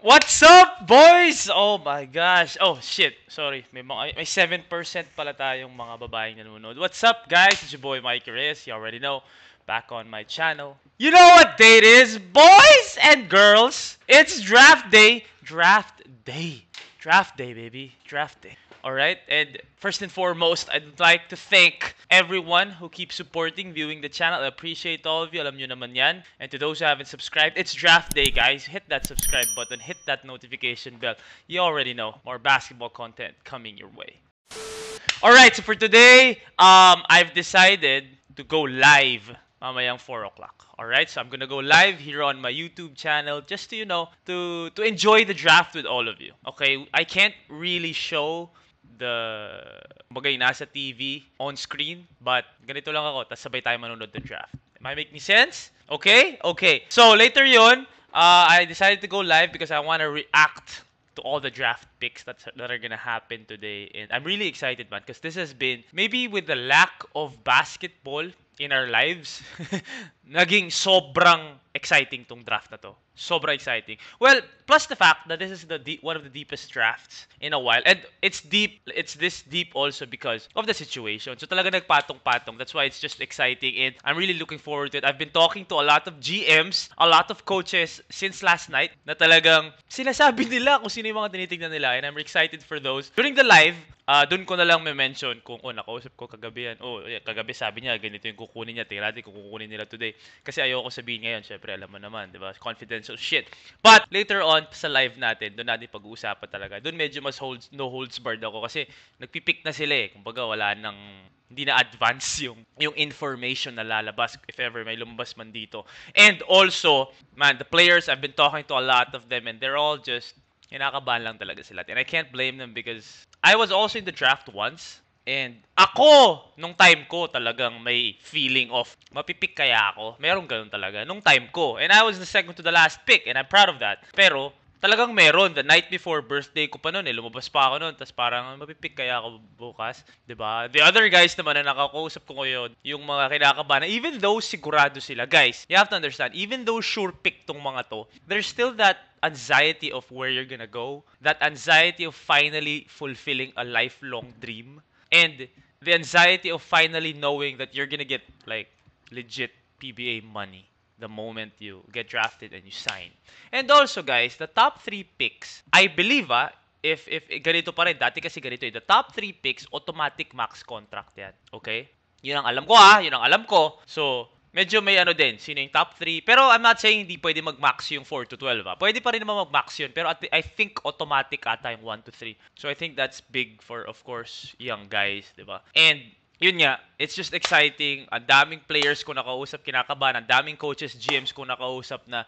What's up, boys? Oh my gosh. Oh shit. Sorry. May 7% pala tayong mga babaeng nanonood. What's up, guys? It's your boy Mike Reyes. You already know. Back on my channel. You know what day it is, boys and girls? It's draft day. Draft day. Draft day, baby. Draft day. Alright, and first and foremost, I'd like to thank everyone who keeps supporting, viewing the channel. I appreciate all of you. Alam nyo naman yan. And to those who haven't subscribed, it's draft day, guys. Hit that subscribe button. Hit that notification bell. You already know. More basketball content coming your way. Alright, so for today, I've decided to go live mamayang 4 o'clock. Alright, so I'm gonna go live here on my YouTube channel just to, to enjoy the draft with all of you. Okay, I can't really show the bagay nasa TV on screen, but ganito lang ako, tas sabay tayo manonood ng draft. Am I making sense? Okay? Okay. So, later yun, I decided to go live because I want to react to all the draft picks that are gonna happen today. And I'm really excited, man, because this has been, maybe with the lack of basketball in our lives, naging sobrang exciting tong draft na to. Sobrang exciting. Well, plus the fact that this is one of the deepest drafts in a while. And it's deep, it's this deep also because of the situation. So talaga nagpatong-patong. That's why it's just exciting and I'm really looking forward to it. I've been talking to a lot of GMs, a lot of coaches since last night na talagang sinasabi nila kung sino yung mga tinitignan nila and I'm excited for those. During the live, doon ko na lang may mention kung nakausap ko kagabi yan. Kagabi sabi niya, ganito yung kukunin niya. Tingnan natin kung kukunin nila today. Kasi ayoko sabihin ngayon. Syempre, alam mo naman, di ba? Confidential shit. But, later on, sa live natin, doon natin pag-uusapan talaga. Doon medyo mas no holds barred ako. Kasi, nagpipick na sila eh. Kumbaga, wala nang, hindi na advance yung information na lalabas if ever may lumabas man dito. And also, man, the players, I've been talking to a lot of them and they're all just kinakabahan lang talaga sila. And I can't blame them because I was also in the draft once. And ako, nung time ko talagang may feeling of mapipick kaya ako. Merong ganun talaga nung time ko. And I was the second to the last pick and I'm proud of that. Pero talagang meron. The night before birthday ko pa noon, lumabas pa ako noon. Tapos parang mapipick kaya ako bukas. 'Di ba? The other guys naman na nakakausap ko ngayon, yung mga kinakabahan, even though sigurado sila, guys, you have to understand, even though sure pick tong mga to, there's still that anxiety of where you're gonna go. That anxiety of finally fulfilling a lifelong dream. And the anxiety of finally knowing that you're gonna get like legit PBA money the moment you get drafted and you sign. And also, guys, the top 3 picks, I believe, if ganito pa rin, dati kasi ganito the top 3 picks, automatic max contract yan. Okay? Yun ang alam ko yun ang alam ko. So, medyo may ano din, sino yung top 3. Pero I'm not saying hindi pwede mag-max yung 4 to 12. Pwede pa rin naman mag-max yun. Pero I think automatic ata yung 1 to 3. So I think that's big for, of course, young guys, di ba? And yun nga, it's just exciting. Ang daming players ko nakausap, kinakabahan. Ang daming coaches, GMs ko nakausap na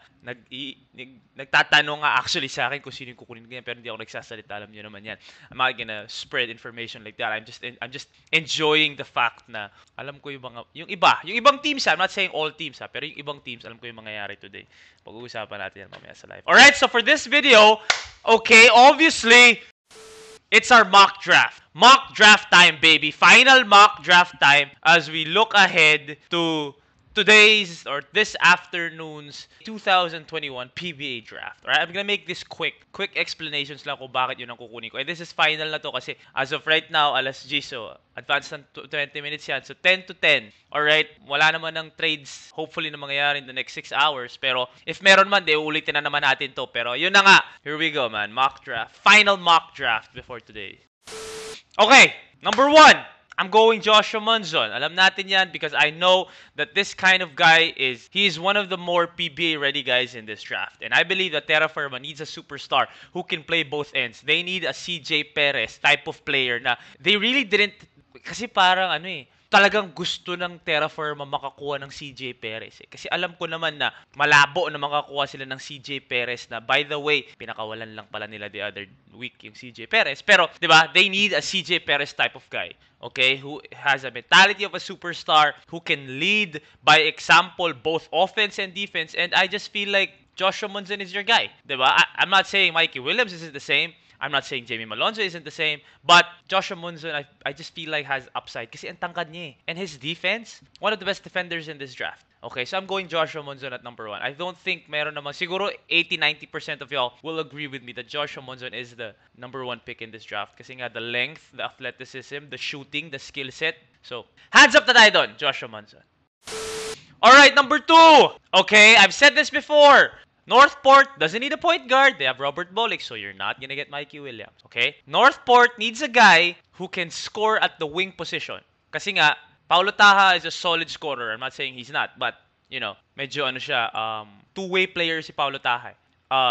nagtatanong nga actually sa akin kung sino yung kukunin ko yan. Pero hindi ako nagsasalita. Alam nyo naman yan. I'm not gonna spread information like that. I'm just enjoying the fact na alam ko yung ibang teams I'm not saying all teams pero yung ibang teams alam ko yung mangyayari today. Pag-uusapan natin yan mamaya sa live. Alright, so for this video, okay, obviously, it's our mock draft. Mock draft time, baby. Final mock draft time as we look ahead to today's or this afternoon's 2021 PBA draft. Alright, I'm gonna make this quick explanations lang kung bakit yun ang kukunin ko. And this is final na to kasi as of right now, alas 10, so advance ng 20 minutes yan. So 10 to 10. Alright, wala naman ng trades hopefully na mangyayari in the next 6 hours. Pero if meron man, ulitin na naman natin to. Pero yun na nga. Here we go, man. Mock draft. Final mock draft before today. Okay, number 1. I'm going Joshua Munzon. Alam natin yan because I know that this kind of guy he's one of the more PBA ready guys in this draft. And I believe that Terra Firma needs a superstar who can play both ends. They need a CJ Perez type of player na they really didn't, kasi parang talagang gusto ng Terra Firma makakuha ng CJ Perez. Kasi alam ko naman na malabo na makakuha sila ng CJ Perez na, by the way, pinakawalan lang pala nila the other week yung CJ Perez. Pero, di ba, they need a CJ Perez type of guy. Okay? Who has a mentality of a superstar, who can lead by example both offense and defense. And I just feel like Joshua Munzon is your guy. Di ba? I'm not saying Mikey Williams isn't the same. I'm not saying Jamie Malonzo isn't the same, but Joshua Munzon, I just feel like has upside kasi ang tangkad niya eh. And his defense, one of the best defenders in this draft. Okay, so I'm going Joshua Monzon at number one. I don't think meron naman. Siguro 80-90% of y'all will agree with me that Joshua Monzon is the number one pick in this draft. Kasi nga the length, the athleticism, the shooting, the skill set. So, hands up na tayo doon, Joshua Monzon. Alright, number two. Okay, I've said this before. Northport doesn't need a point guard. They have Robert Bolick, so you're not gonna get Mikey Williams. Okay? Northport needs a guy who can score at the wing position. Kasi nga, Paulo Taha is a solid scorer. I'm not saying he's not, but, you know, medyo ano siya, two-way player si Paulo Taha.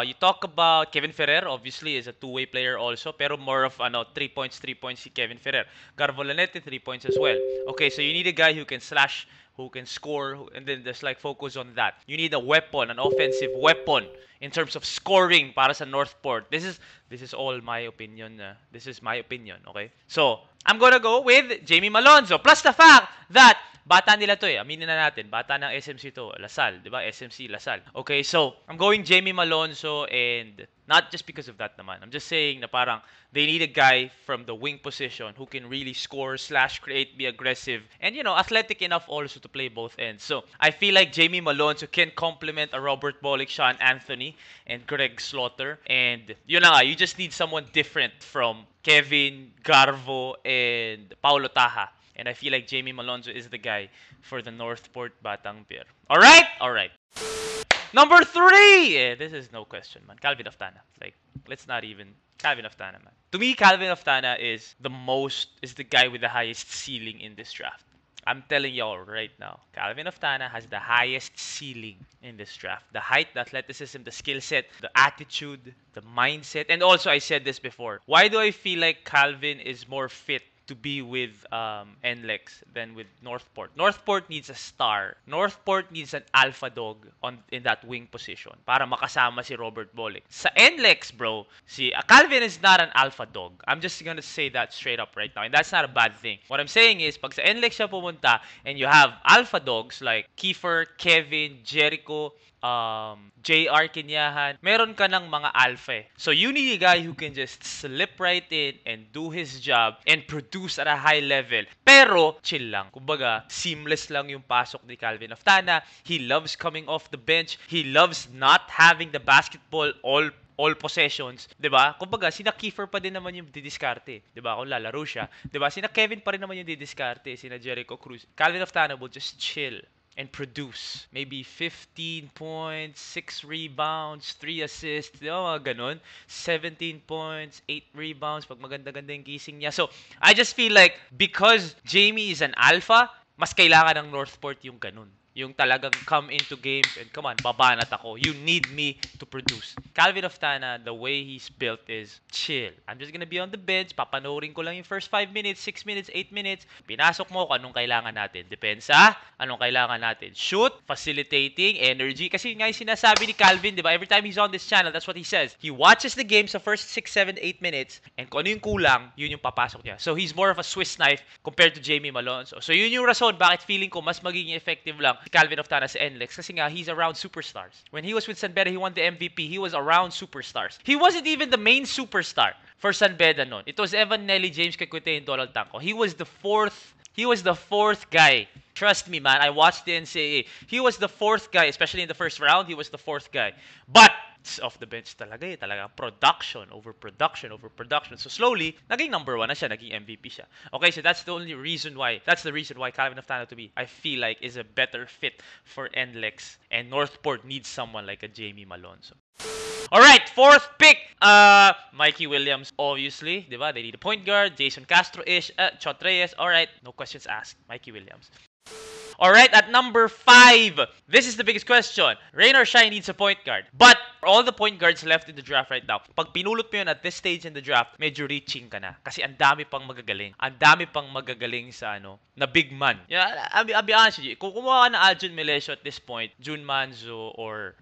You talk about Kevin Ferrer, obviously, is a two-way player also, pero more of ano, 3 points si Kevin Ferrer. Garvolanete, 3 points as well. Okay, so you need a guy who can slash, who can score, and then just like focus on that. You need a weapon, an offensive weapon in terms of scoring para sa Northport. This is all my opinion. This is my opinion, okay? So, I'm gonna go with Jamie Malonzo. Plus the fact that bata nila to eh. Aminin na natin. Bata ng SMC to. Lasal. Di ba? SMC, Lasal. Okay, so, I'm going Jamie Malonzo and not just because of that naman. I'm just saying na parang they need a guy from the wing position who can really score, slash, create, be aggressive, and, you know, athletic enough also to play both ends. So, I feel like Jamie Malonzo can complement a Robert Bolick, Sean Anthony, and Greg Slaughter. And, yun na nga, you just need someone different from Kevin, Garvo, and Paulo Taha. And I feel like Jamie Malonzo is the guy for the Northport Batang Pier. Alright? Alright. Number three! This is no question, man. Calvin Aftana. Like, let's not even... Calvin Aftana, man. To me, Calvin Aftana is the guy with the highest ceiling in this draft. I'm telling y'all right now, Calvin Aftana has the highest ceiling in this draft. The height, the athleticism, the skill set, the attitude, the mindset. And also, I said this before. Why do I feel like Calvin is more fit to be with NLEX than with Northport? Northport needs a star. Northport needs an alpha dog in that wing position para makasama si Robert Bolick. Sa NLEX, bro, Calvin is not an alpha dog. I'm just gonna say that straight up right now. And that's not a bad thing. What I'm saying is, pag sa NLEX siya pumunta and you have alpha dogs like Kiefer, Kevin, Jericho, JR Kinyahan, meron ka ng mga alpha. So you need a guy who can just slip right in and do his job and produce at a high level. Pero, chill lang. Kumbaga, seamless lang yung pasok ni Calvin Aftana. He loves coming off the bench. He loves not having the basketball all possessions, 'di ba? Kumbaga, sina Kiefer pa din naman yung didiskarte, 'di ba? Kung lalaro siya, 'di ba? Sina Kevin pa rin naman yung didiskarte, sina Jericho Cruz. Calvin Aftana will just chill and produce. Maybe 15 points, 6 rebounds, 3 assists, di ba, mga ganun. 17 points, 8 rebounds, pag maganda-ganda yung gising niya. So, I just feel like, because Jamie is an alpha, mas kailangan ng Northport yung ganun. Yung talagang come into games and come on, babanat ako. You need me to produce. Calvin Aftana, the way he's built is chill. I'm just gonna be on the bench, papanoorin ko lang yung first 5 minutes, 6 minutes, 8 minutes. Pinasok mo kung anong kailangan natin. Depensa, anong kailangan natin. Shoot, facilitating, energy. Kasi nga yung sinasabi ni Calvin, di ba? Every time he's on this channel, that's what he says. He watches the game sa first 6, 7, 8 minutes and kung ano yung kulang, yun yung papasok niya. So he's more of a Swiss knife compared to Jamie Malonzo. So yun yung rason bakit feeling ko mas magiging effective lang Calvin Aftana sa NLEX kasi nga he's around superstars. When he was with San Beda, he won the MVP. He was around superstars. He wasn't even the main superstar for San Beda noon. It was Evan Nelly, James Kekute, and Donald Tanco. He was the fourth guy. Trust me, man. I watched the NCAA. He was the fourth guy, especially in the first round. He was the fourth guy. But off the bench talaga eh. Talaga production over production over production. So slowly, naging number one na siya, naging MVP siya. Okay, so that's the reason why Calvin Aftana to be, I feel like, is a better fit for NLEX. And Northport needs someone like a Jamie Malonzo. Alright, fourth pick. Mikey Williams, obviously. Diba? They need a point guard. Jason Castro-ish. Chot Reyes. Alright, no questions asked. Mikey Williams. Alright, at number 5. This is the biggest question. Rain or shine needs a point guard. But all the point guards left in the draft right now, pag pinulot mo yun at this stage in the draft, medyo reaching ka na. Kasi ang dami pang magagaling. Ang dami pang magagaling sa na big man. Yeah, I'll be honest with you. Kung kumuha ka na Aljon Melesio at this point, Jun Manzo, or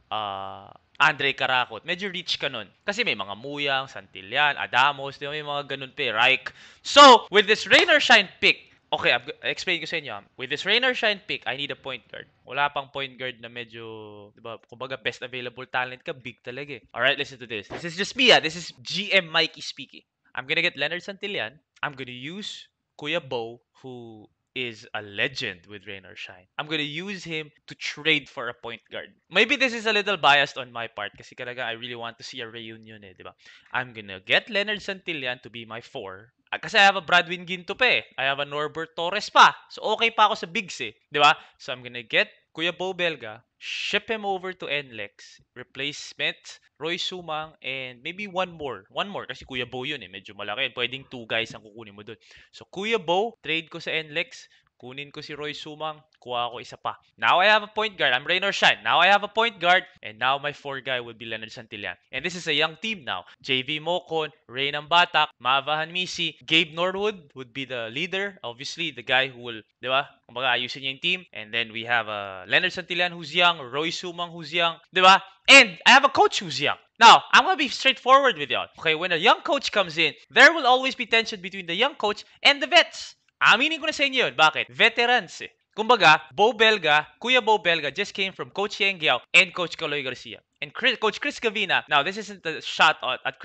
Andre Karakot, medyo reach ka nun. Kasi may mga Muyang, Santillan, Adamos, may mga ganun pa, Reich. So, with this rain or shine pick, okay, explain ko sa inyo. With this rain or shine pick, I need a point guard. Wala pang point guard na medyo, diba, kumbaga best available talent ka, big talaga eh. Alright, listen to this. This is just me, This is GM Mikey speaking. I'm gonna get Leonard Santillan. I'm gonna use Kuya Bo, who is a legend with Rain or Shine. I'm gonna use him to trade for a point guard. Maybe this is a little biased on my part kasi talaga I really want to see a reunion eh, di ba? I'm gonna get Leonard Santillan to be my 4. Kasi I have a Bradwin Ginto pa eh. I have a Norbert Torres pa. So okay pa ako sa bigs eh. Di ba? So I'm gonna get Kuya Bo Belga, ship him over to NLEX, replace Smith, Roy Sumang, and maybe one more. One more kasi Kuya Bo yun eh. Medyo malaki. Pwedeng 2 guys ang kukunin mo dun. So Kuya Bo, trade ko sa NLEX, kunin ko si Roy Sumang, kuha ko isa pa. Now I have a point guard. I'm rain or shine. Now I have a point guard, and now my 4 guy will be Leonard Santillan. And this is a young team now. JV Mocon, Rain Ambatak, Mava Hanmisi, Gabe Norwood would be the leader. Obviously, the guy who will, di ba? Kumbaga, ayusin niya yung team. And then we have Leonard Santillan who's young, Roy Sumang who's young, di ba? And I have a coach who's young. Now, I'm going to be straightforward with y'all. Okay, when a young coach comes in, there will always be tension between the young coach and the vets. Aminin ko na sa inyo yun. Bakit? Veterans eh. Kumbaga, Kuya Bo Belga just came from Coach Yengiao and Coach Caloy Garcia. And Coach Chris Gavina, now this isn't a shot at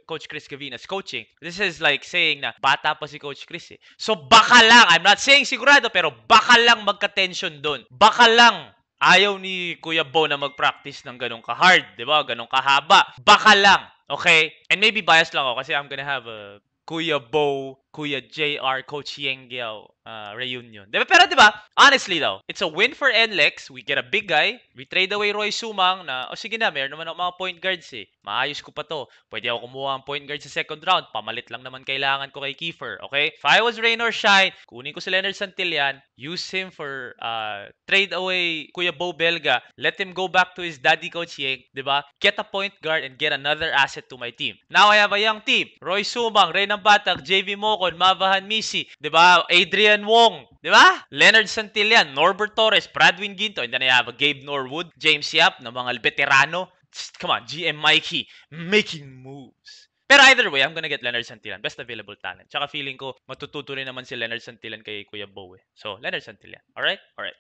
Coach Chris Gavina's coaching. This is like saying na bata pa si Coach Chris eh. So baka lang, I'm not saying sigurado, pero baka lang magka-tension doon. Baka lang ayaw ni Kuya Bo na mag-practice ng ganong ka-hard, di ba? Ganong kahaba. Baka lang, okay? And maybe biased lang ako kasi I'm gonna have a Kuya Bo, Kuya JR, Coach Yengiao reunion. Diba? Pero diba, honestly though, it's a win for NLEX. We get a big guy. We trade away Roy Sumang na, sige na, meron naman ako mga point guards eh. Maayos ko pa to. Pwede ako kumuha ang point guard sa second round. Pamalit lang naman kailangan ko kay Kiefer. Okay? If I was rain or shine, kunin ko si Leonard Santillan, use him for trade away Kuya Bo Belga, let him go back to his daddy Coach Yeng, diba? Get a point guard and get another asset to my team. Now I have a young team. Roy Sumang, Rain Ambatak, JV Mocon, Mavahan Misi, diba? Adrian Wong, diba? Leonard Santillan, Norbert Torres, Bradwin Ginto, and then I have a Gabe Norwood, James Yap, na mga veterano. Come on, GM Mikey, making moves. Pero either way, I'm gonna get Leonard Santillan. Best available talent. Tsaka feeling ko, matututo rin naman si Leonard Santillan kay Kuya Bo eh. So, Leonard Santillan. Alright? Alright.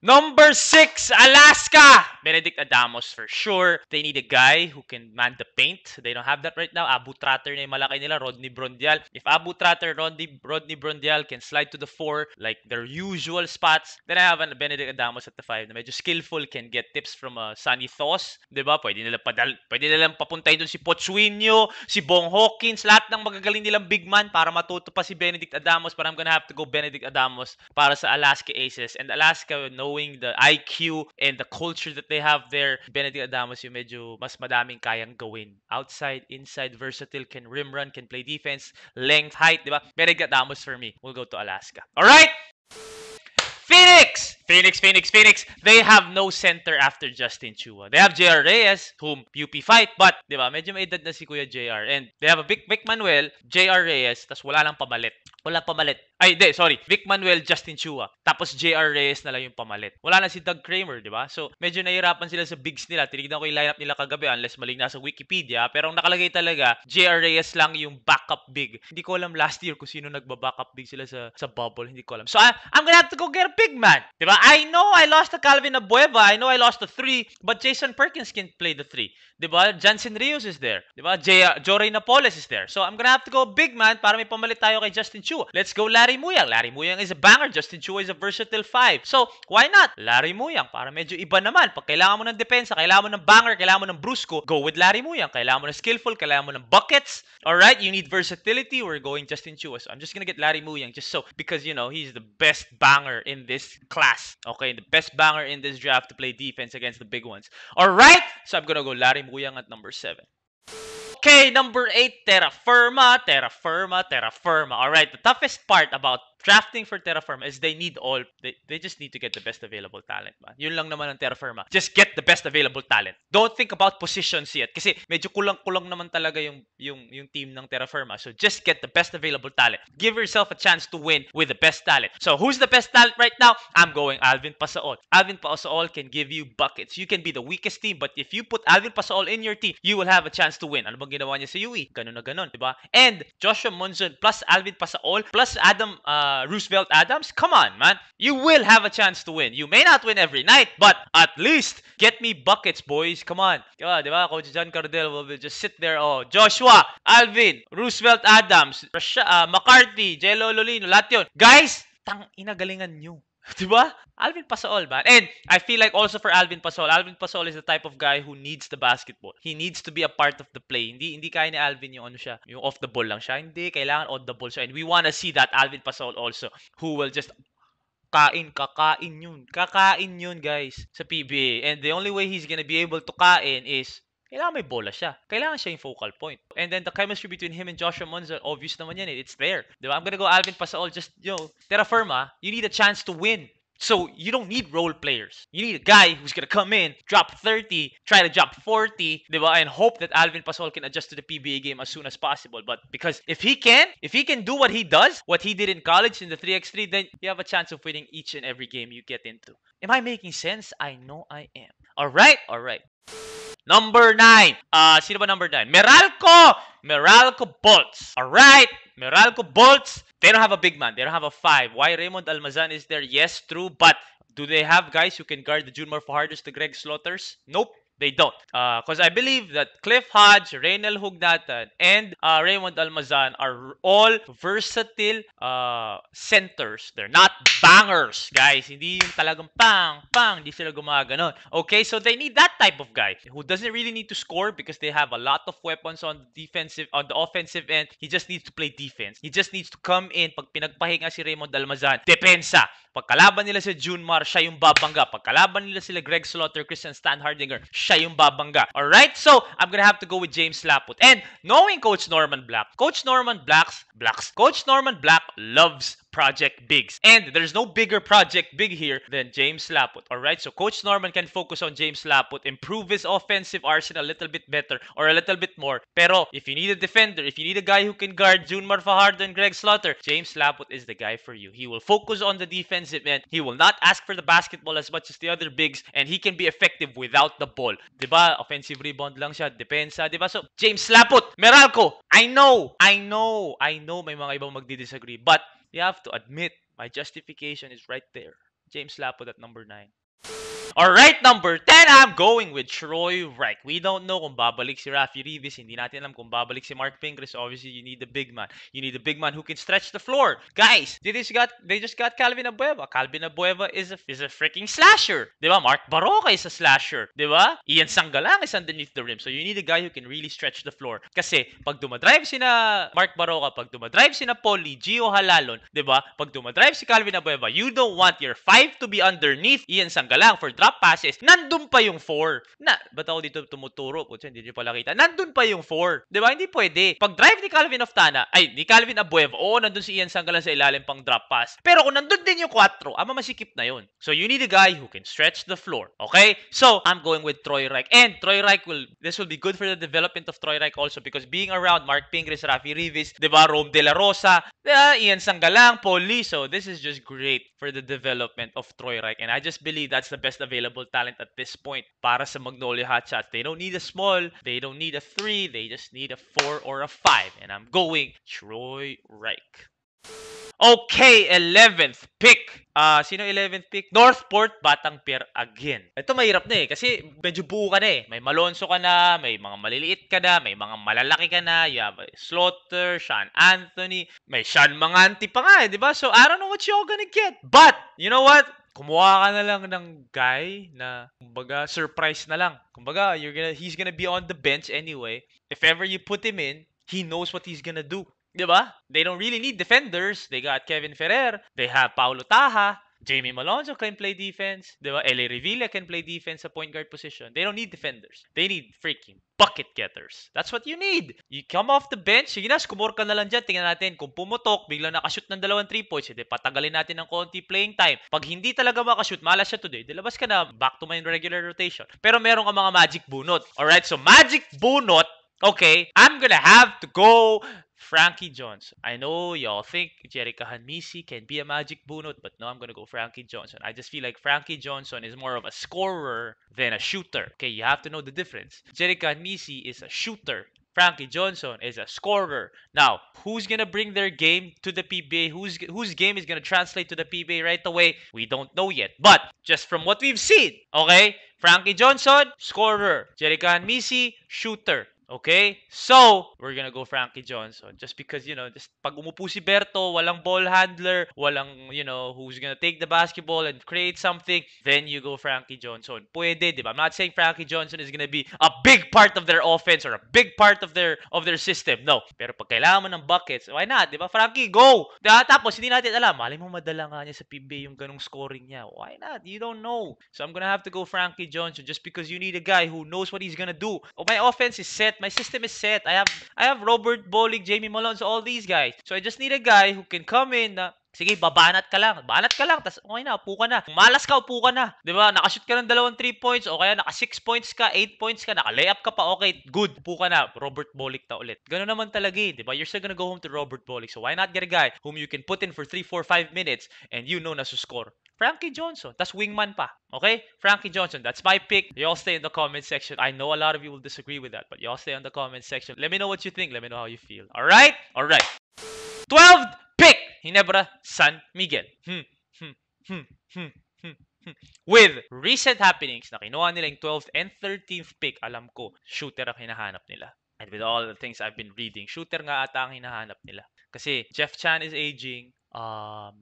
Number 6, Alaska! Benedict Adamos for sure. They need a guy who can man the paint. They don't have that right now. Abu Tratter na yung malaki nila, Rodney Brondial. If Abu Tratter, Rodney Brondial can slide to the 4 like their usual spots, then I have a Benedict Adamos at the 5 na medyo skillful, can get tips from Sunny Thos. Diba? Pwede nilang papuntahin dun si Pochuino, si Bong Hawkins, lahat ng magagaling nilang big man para matuto pa si Benedict Adamos. But I'm gonna have to go Benedict Adamos para sa Alaska Aces. And Alaska, knowing the IQ and the culture that they have there, Benedict Adamos yung medyo mas madaming kayang gawin. Outside, inside, versatile, can rim run, can play defense, length, height, diba? Benedict Adamos for me. We'll go to Alaska. Alright? Phoenix! They have no center after Justin Chua. They have JR Reyes, whom UP fight, but, di ba, medyo may edad na si Kuya JR. And they have a Vic Manuel, JR Reyes, tas wala lang pamalit. Vic Manuel, Justin Chua. Tapos JR Reyes na lang yung pamalit. Wala na si Doug Kramer, di ba? So, medyo nahihirapan sila sa bigs nila. Tinignan ko yung lineup nila kagabi, unless maling nasa Wikipedia. Pero ang nakalagay talaga, JR Reyes lang yung backup big. Hindi ko alam last year kung sino nagba-backup big sila sa bubble. Hindi ko alam. So, I'm gonna have to go get a big man. Di ba? I know I lost to Calvin Abueva. I know I lost the 3. But Jason Perkins can play the 3. Di ba? Jansen Rios is there. Di ba? Joray Napoles is there. So, I'm gonna have to go big man para may pamalit tayo kay Justin Chua. Let's go Larry Muyang. Larry Muyang is a banger. Justin Chua is a versatile 5. So, why not? Larry Muyang. Para medyo iba naman. Pag kailangan mo ng depensa, kailangan mo ng banger, kailangan mo ng brusco, go with Larry Muyang. Kailangan mo ng skillful, kailangan mo ng buckets. Alright? You need versatility. We're going Justin Chua. So, I'm just gonna get Larry Muyang just so, because, you know, he's the best banger in this class. Okay? The best banger in this draft to play defense against the big ones. Alright? So, I'm gonna go Larry Muyang at number 7. Okay, number 8, Terra Firma. Alright, the toughest part about drafting for Terra Firma is they just need to get the best available talent, man. Yun lang naman ang Terra Firma. Just get the best available talent. Don't think about positions yet. Kasi medyo kulang-kulang naman talaga yung team ng Terra Firma. So just get the best available talent. Give yourself a chance to win with the best talent. So who's the best talent right now? I'm going Alvin Pasaol. Alvin Pasaol can give you buckets. You can be the weakest team, but if you put Alvin Pasaol in your team, you will have a chance to win. Ano bang ginawa niya sa UE? Ganun na ganun, diba? And Joshua Monzon plus Alvin Pasaol plus Roosevelt Adams, come on, man. You will have a chance to win. You may not win every night, but at least get me buckets, boys. Come on. Diba? Coach John Cardell will just sit there. Oh, Joshua, Alvin, Roosevelt Adams, McCarthy, Jello Lolino, lahat yun. Guys, tang inagalingan nyo. Diba? Alvin Pasol, man. And I feel like also for Alvin Pasol is the type of guy who needs the basketball. He needs to be a part of the play. Hindi kaya ni Alvin yung ano siya, yung off the ball lang siya. Hindi, kailangan on the ball siya. And we wanna see that Alvin Pasol also, who will just kakain yun, guys, sa PBA. And the only way he's gonna be able to kain is kailangan may bola siya. Kailangan siya yung focal point. And then the chemistry between him and Joshua Monza, obvious naman yan eh. It's there. Diba? I'm gonna go Alvin Pasol. Just, terra firma, you need a chance to win. So you don't need role players. You need a guy who's gonna come in, drop 30, try to drop 40, diba? And hope that Alvin Pasol can adjust to the PBA game as soon as possible. But because if he can do what he does, what he did in college in the 3x3, then you have a chance of winning each and every game you get into. Am I making sense? I know I am. All right. Number 9. Sino ba number 9? Meralco Bolts. All right. Meralco Bolts. They don't have a big man. They don't have a 5. Why Raymond Almazan is there? Yes, true. But do they have guys who can guard the Junmar Fajardos, the Greg Slaughters? Nope. They don't. Because I believe that Cliff Hodge, Reynel Hugnatan, and Raymond Almazan are all versatile centers. They're not bangers, guys. Hindi yung talagang pang. Hindi sila gumaganon. Okay, so they need that type of guy who doesn't really need to score because they have a lot of weapons on the offensive end. He just needs to play defense. He just needs to come in. Pag pinagpahinga si Raymond Almazan, depensa. Pagkalaban nila si Junmar, siya yung babangga. Pagkalaban nila sila Greg Slaughter, Christian Stan Hardinger, siya yung babangga. Alright? So, I'm gonna have to go with James Laput. And knowing Coach Norman Black loves project bigs. And there's no bigger project big here than James Laput. Alright? So, Coach Norman can focus on James Laput, improve his offensive arsenal a little bit better or a little bit more. Pero, if you need a defender, if you need a guy who can guard Junmar Fajardo and Greg Slaughter, James Laput is the guy for you. He will focus on the defensive end. He will not ask for the basketball as much as the other bigs, and he can be effective without the ball. Diba? Offensive rebound lang siya, depensa, diba? So, James Laput, Meralco, I know may mga ibang magdi-disagree, but you have to admit, my justification is right there. James Laput at number 9. Alright, number 10, I'm going with Troy Reich. We don't know kung babalik si Rafi Rivas. Hindi natin alam kung babalik si Mark Pingris. Obviously, you need a big man. You need a big man who can stretch the floor. Guys, they just got Calvin Abueva. Calvin Abueva is a freaking slasher. Diba? Mark Baroka is a slasher. Diba? Ian Sangalang is underneath the rim. So you need a guy who can really stretch the floor. Kasi pag dumadrive sina Mark Baroka, pag dumadrive sina Poli, Gio Halalon, diba? Pag dumadrive si Calvin Abueva, you don't want your 5 to be underneath Ian Sangalang for drop passes. Nandun pa yung 4. Ba't ako dito tumuturo? Putya, hindi nyo pala kita. Nandun pa yung 4. Diba? Hindi pwede. Pag drive ni Calvin Abueva, oo, nandun si Ian Sangalang sa ilalim pang drop pass. Pero kung nandun din yung 4, masikip na yun. So you need a guy who can stretch the floor. Okay? So, I'm going with Troy Reich. And Troy Reich this will be good for the development of Troy Reich also because being around Mark Pingris, Rafi Rivas, diba? Rome De La Rosa, Ian Sangalang, Paul Lee. So, this is just great for the development of Troy Reich. And I just believe that's the best available talent at this point para sa Magnolia Hotshots. They don't need a small, they don't need a 3, they just need a 4 or a 5. And I'm going Troy Reich. Okay, 11th pick. Sino 11th pick? Northport Batang Pier again. Ito mahirap na eh kasi medyo buo ka na eh. May Malonzo ka na, may mga maliliit ka na, may mga malalaki ka na. You have Slaughter, Sean Anthony, may Sean Manganti pa nga eh, di ba? So I don't know what you're gonna get. But, you know what? Kumuha ka na lang ng guy na, kumbaga, surprise na lang. Kumbaga, he's gonna be on the bench anyway. If ever you put him in, he knows what he's gonna do. Diba? They don't really need defenders. They got Kevin Ferrer. They have Paulo Taha. Jamie Malonzo can play defense. Diba? Eli Revilla can play defense sa point guard position. They don't need defenders. They need freaking bucket getters. That's what you need. You come off the bench. Sige na, skumor ka na lang dyan. Tingnan natin. Kung pumutok, biglang nakashoot ng 2 3 points, hindi, patagalin natin ng konti playing time. Pag hindi talaga makashoot, malas siya today, dilabas ka na, back to my regular rotation. Pero meron ka mga magic bunot. Alright, so magic bunot, okay, I'm gonna have to go Frankie Johnson. I know y'all think Jerica Hanmisi can be a magic bunot, but no, I'm gonna go Frankie Johnson. I just feel like Frankie Johnson is more of a scorer than a shooter. Okay, you have to know the difference. Jerica Hanmisi is a shooter. Frankie Johnson is a scorer. Now, who's gonna bring their game to the PBA? Whose game is gonna translate to the PBA right away? We don't know yet. But just from what we've seen, okay, Frankie Johnson, scorer. Jerica Hanmisi, shooter. Okay? So, we're gonna go Frankie Johnson. Just because, just pag umupo si Berto, walang ball handler, walang, who's gonna take the basketball and create something, then you go Frankie Johnson. Pwede, di ba? I'm not saying Frankie Johnson is gonna be a big part of their offense or a big part of their system. No. Pero pag kailangan mo ng buckets, why not? Di ba? Frankie, go! Diba? Tapos, hindi natin alam. Malay mo madala nga niya sa PBA yung ganong scoring niya. Why not? You don't know. So, I'm gonna have to go Frankie Johnson just because you need a guy who knows what he's gonna do. Oh, my offense is set. My system is set. I have Robert Bolig, Jamie Malone, so all these guys. So, I just need a guy who can come in na sige, babanat ka lang. Banat ka lang. Tapos, okay na, upo ka na. Kung malas ka, upo ka na. Di ba? Nakashoot ka ng 2 3 points, o kaya naka 6 points ka, 8 points ka, naka-layup ka pa, okay, good. Upo ka na. Robert Bolick ta ulit. Ganun naman talaga eh. Di ba? You're still gonna go home to Robert Bolick. So, why not get a guy whom you can put in for 3, 4, 5 minutes and you know na score? Frankie Johnson. Tas wingman pa. Okay? Frankie Johnson. That's my pick. Y'all stay in the comment section. I know a lot of you will disagree with that, but y'all stay in the comment section. Let me know what you think. Let me know how you feel. Alright? Alright. 12th pick, Ginebra San Miguel. With recent happenings na kinuha nila yung 12th and 13th pick, alam ko, shooter ang hinahanap nila. And with all the things I've been reading, shooter nga ata ang hinahanap nila. Kasi Jeff Chan is aging,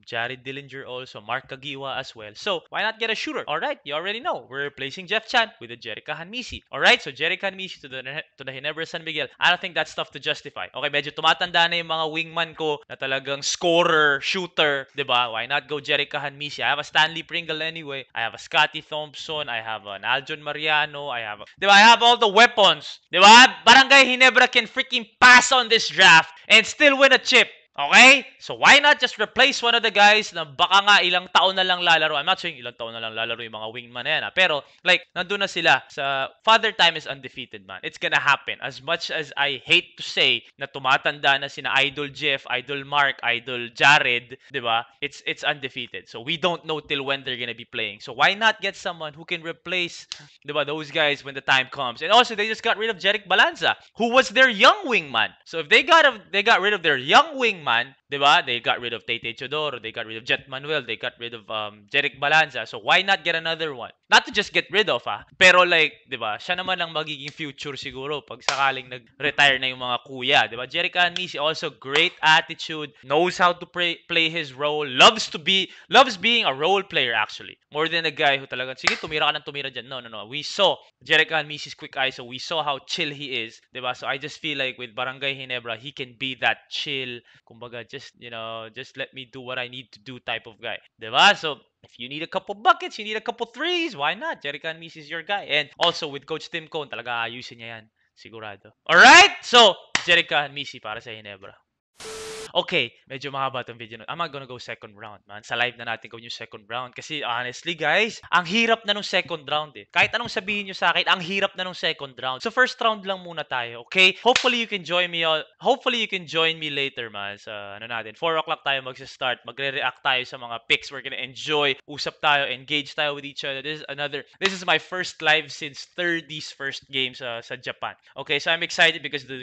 Jared Dillinger also, Mark Kagiwa as well. So, why not get a shooter? Alright, you already know. We're replacing Jeff Chan with a Jerica Hanmisi. Alright, so Jerica Hanmisi to the Ginebra San Miguel. I don't think that's tough to justify. Okay, medyo tumatanda na yung mga wingman ko na talagang scorer, shooter, diba? Why not go Jerica Hanmisi? I have a Stanley Pringle anyway. I have a Scotty Thompson. I have an Aljon Mariano. Diba? I have all the weapons. Diba? Barangay Ginebra can freaking pass on this draft and still win a chip. Okay? So, why not just replace one of the guys na baka nga ilang taon na lang lalaro? I'm not saying ilang taon na lang lalaro yung mga wingman na yan. Pero, like, nandun na sila. Sa Father Time is undefeated, man. It's gonna happen. As much as I hate to say na tumatanda na sina Idol Jeff, Idol Mark, Idol Jared, di ba? It's undefeated. So, we don't know till when they're gonna be playing. So, why not get someone who can replace, di ba, those guys when the time comes? And also, they just got rid of Jerick Balanza, who was their young wingman. So, if they got rid of their young wingman, diba? They got rid of Tate Chodoro, they got rid of Jet Manuel, they got rid of Jerick Balanza. So why not get another one? Not to just get rid of, pero like, diba? Siya naman ang magiging future siguro pag sakaling nag-retire na yung mga kuya, diba? Jerick Hanmisi also great attitude, knows how to play his role, loves being a role player actually. More than a guy who talagang, sige, tumira ka ng tumira dyan. No. We saw Jerick Hanmisi's quick eye, so we saw how chill he is, diba? So I just feel like with Barangay Ginebra, he can be that chill, kumbaga, just let me do what I need to do type of guy. Diba? So, if you need a couple buckets, you need a couple threes, why not? Jerick Hanmisi is your guy. And also, with Coach Tim Cone, talaga ayusin niya yan. Sigurado. Alright? So, Jerick Hanmisi para sa Ginebra. Okay, medyo mahaba itong video. I'm not gonna go second round, man. Sa live na natin gawin yung second round. Kasi honestly, guys, ang hirap na nung second round eh. Kahit anong sabihin nyo sa akin, ang hirap na nung second round. So first round lang muna tayo, okay? Hopefully you can join me later, man. Sa 4 o'clock tayo magsa-start. Magre-react tayo sa mga picks. We're gonna enjoy. Usap tayo, engage tayo with each other. This is my first live since 30's first game sa Japan. Okay, so I'm excited because the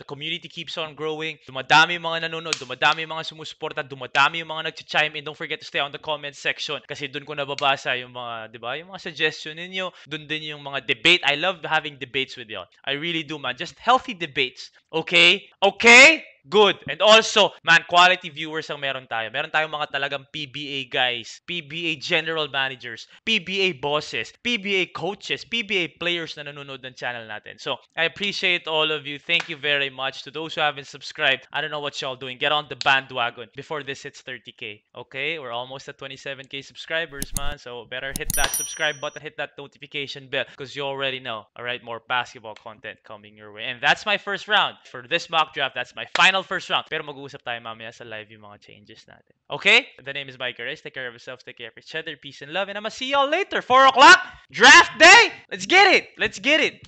community keeps on growing. Dumadami yung mga nanonood, dumadami yung mga sumusuporta, dumadami yung mga nag-chime in. Don't forget to stay on the comment section kasi doon ko nababasa yung mga, di ba, yung mga suggestion ninyo. Doon din yung mga debate. I love having debates with y'all. I really do, man. Just healthy debates. Okay? Okay? Good. And also, man, quality viewers ang meron tayo. Meron tayong mga talagang PBA guys, PBA general managers, PBA bosses, PBA coaches, PBA players na nanonood ng channel natin. So, I appreciate all of you. Thank you very much. To those who haven't subscribed, I don't know what y'all doing. Get on the bandwagon before this hits 30K. Okay? We're almost at 27K subscribers, man. So, better hit that subscribe button, hit that notification bell because you already know. Alright, more basketball content coming your way. And that's my first round. For this mock draft, that's my final first round. Pero mag-uusap tayo mamaya sa live yung mga changes natin. Okay? The name is Mike Reyes. Take care of yourselves. Take care of each other. Peace and love. And I'm gonna see y'all later. 4 o'clock? Draft day? Let's get it. Let's get it.